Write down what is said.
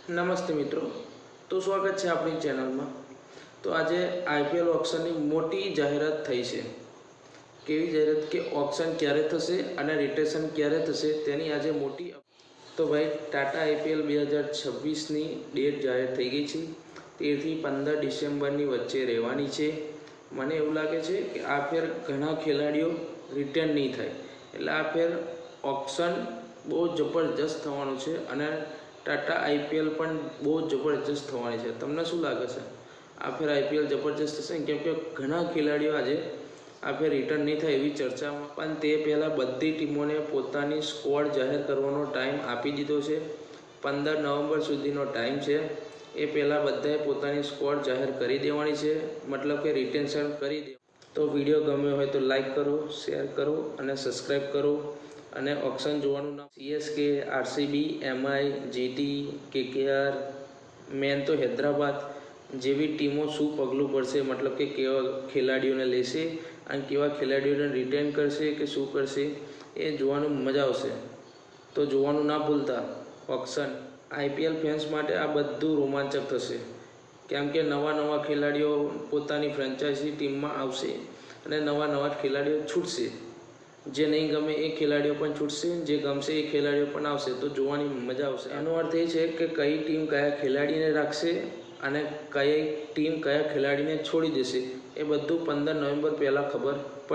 નમસ્તે મિત્રો, તો સ્વાગત છે આપણી ચેનલમાં। તો આજે આઈપીએલ ઓક્શનની મોટી જાહેરાત થઈ છે। કેવી જાહેરાત કે ઓક્શન ક્યારે થશે અને રિટેશન ક્યારે થશે તેની આજે મોટી। તો ભાઈ ટાટા આઈપીએલ 2026ની ડેટ જાહેર થઈ ગઈ છે। 13થી 15 ડિસેમ્બરની વચ્ચે રહેવાની છે। મને એવું લાગે છે કે આ ફેર ઘણા ખેલાડીઓ રિટેન નહીં થાય, એટલે આ ફેર ઓક્શન બહુ જબરજસ્ત થવાનું છે અને ટાટા આઈપીએલ પણ બહુ જબરજસ્ત થવાની છે। તમને શું લાગે છે આ ફેર આઈપીએલ જબરજસ્ત થશે? કેમ કે ઘણા ખેલાડીઓ આજે આ ફેર રિટર્ન નહીં થાય એવી ચર્ચામાં, પણ તે પહેલાં બધી ટીમોને પોતાની સ્ક્વોડ જાહેર કરવાનો ટાઈમ આપી દીધો છે। 15 નવેમ્બર સુધીનો ટાઈમ છે। એ પહેલાં બધાએ પોતાની સ્ક્વોડ જાહેર કરી દેવાની છે, મતલબ કે રિટેન્શન કરી દે। તો વિડીયો ગમ્યો હોય તો લાઈક કરો, શેર કરો અને સબસ્ક્રાઈબ કરો। અને ઓક્શન જોવાનું નામ CSK, RCB, MI, GT, KKR, મેન તો હૈદરાબાદ જેવી ટીમો શું પગલું ભરશે, મતલબ કે કેવા ખેલાડીઓને લેશે અને કેવા ખેલાડીઓને રિટેન કરશે કે શું કરશે, એ જોવાનું મજા આવશે। તો જોવાનું ના ભૂલતા ઓક્શન। આઈપીએલ ફેન્સ માટે આ બધું રોમાંચક થશે, કેમ કે નવા ખેલાડીઓ પોતાની ફ્રેન્ચાઇઝી ટીમમાં આવશે અને નવા ખેલાડીઓ છૂટશે। જે નહીં ગમે એ ખેલાડીઓ પણ છૂટશે, જે ગમશે એ ખેલાડીઓ પણ આવશે, તો જોવાની મજા આવશે। એનો અર્થ એ છે કે કઈ ટીમ કયા ખેલાડીને રાખશે અને કઈ ટીમ કયા ખેલાડીને છોડી દેશે, એ બધું 15 નવેમ્બર પહેલાં ખબર પડે।